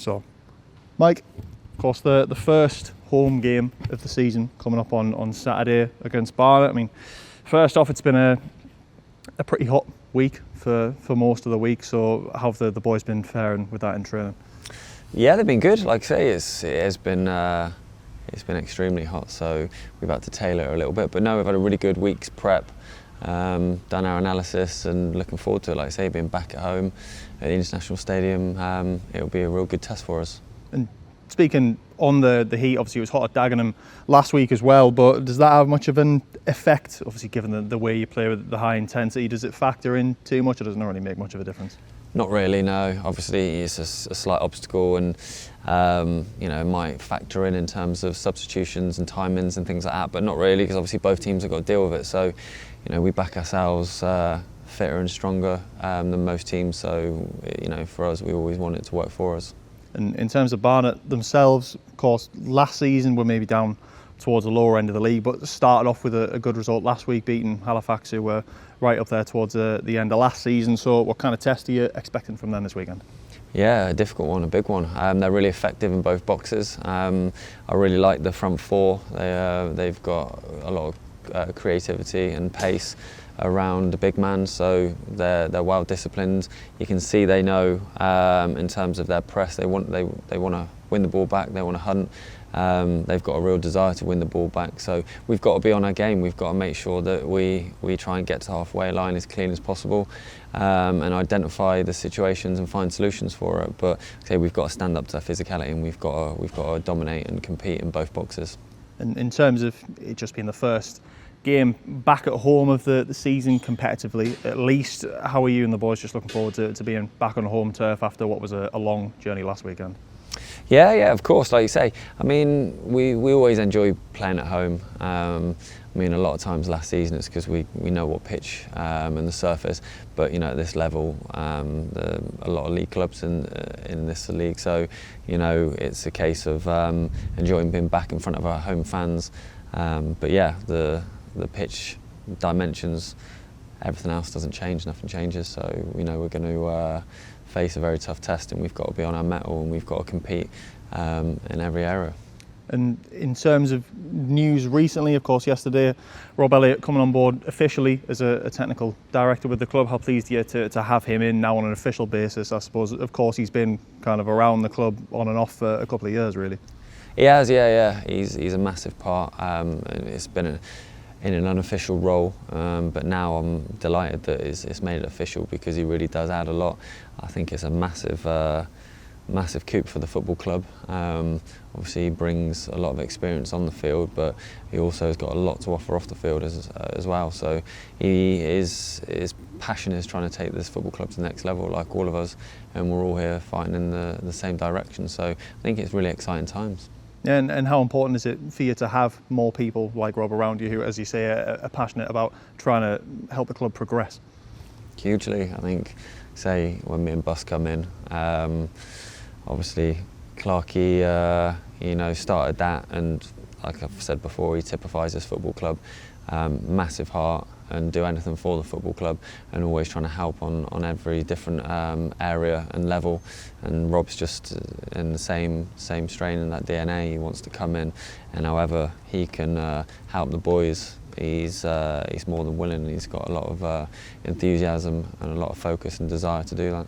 So, Mike, of course, the first home game of the season coming up on Saturday against Barnet. I mean, first off, it's been a pretty hot week for most of the week. So, how have the boys been faring with that in training? Yeah, they've been good. Like I say, it has been extremely hot, so we've had to tailor it a little bit. But no, we've had a really good week's prep, done our analysis, and looking forward to it. Like I say, being back at home at the International Stadium, it'll be a real good test for us. And speaking on the heat, obviously it was hot at Dagenham last week as well, but does that have much of an effect? Obviously, given the way you play with the high intensity, does it factor in too much, or does it not really make much of a difference? Not really, no. Obviously, it's a slight obstacle, and it might factor in terms of substitutions and timings and things like that, but not really, because obviously both teams have got to deal with it. So, we back ourselves fitter and stronger than most teams. So, for us, we always want it to work for us. And in terms of Barnet themselves, of course, last season we're maybe down towards the lower end of the league, but started off with a good result last week, beating Halifax, who were right up there towards the end of last season. So what kind of test are you expecting from them this weekend? Yeah, a difficult one, a big one. They're really effective in both boxes. I really like the front four. They've got a lot of creativity and pace around the big man, so they're well disciplined. You can see they know in terms of their press, they want to win the ball back, they want to hunt. They've got a real desire to win the ball back, so we've got to be on our game. We've got to make sure that we try and get to the halfway line as clean as possible, and identify the situations and find solutions for it. But we've got to stand up to our physicality, and we've got to dominate and compete in both boxes. And in terms of it just being the first game back at home of the season competitively, at least, how are you and the boys just looking forward to being back on home turf after what was a long journey last weekend? Yeah, of course, like you say. I mean, we always enjoy playing at home. I mean, a lot of times last season it's because we know what pitch and the surface, but at this level, a lot of league clubs in this league, so it's a case of enjoying being back in front of our home fans. But yeah, the pitch dimensions, everything else doesn't change, nothing changes, so we're going to face a very tough test, and we've got to be on our mettle, and we've got to compete in every area. And in terms of news recently, of course, yesterday, Rob Elliot coming on board officially as a technical director with the club. How pleased are you to have him in now on an official basis? I suppose, of course, he's been kind of around the club on and off for a couple of years, really. He has, yeah. He's a massive part. It's been in an unofficial role, but now I'm delighted that it's made it official, because he really does add a lot. I think it's a massive coup for the football club. Obviously, he brings a lot of experience on the field, but he also has got a lot to offer off the field as well. So his passion is trying to take this football club to the next level, like all of us, and we're all here fighting in the same direction. So I think it's really exciting times. And how important is it for you to have more people like Rob around you who, as you say, are passionate about trying to help the club progress? Hugely. I think, say, when me and Bus come in, obviously Clarkey, started that, and like I've said before, he typifies this football club. Massive heart, and do anything for the football club, and always trying to help on every different area and level. And Rob's just in the same strain in that DNA. He wants to come in, and however he can help the boys, he's more than willing. He's got a lot of enthusiasm and a lot of focus and desire to do that.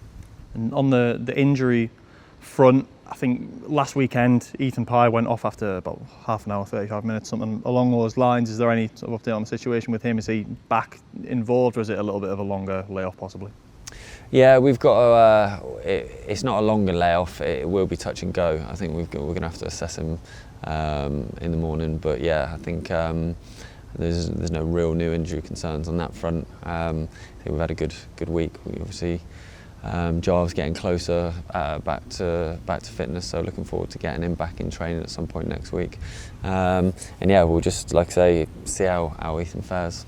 And on the injury front, I think last weekend Ethan Pye went off after about half an hour, 35 minutes, something along those lines. Is there any sort of update on the situation with him? Is he back involved, or is it a little bit of a longer layoff possibly? Yeah, we've got it's not a longer layoff. It will be touch and go. I think we're going to have to assess him in the morning. But yeah, I think there's no real new injury concerns on that front. I think we've had a good week. We obviously. Jarve's getting closer back to fitness, so looking forward to getting him back in training at some point next week. And yeah, we'll just, like I say, see how Ethan fares.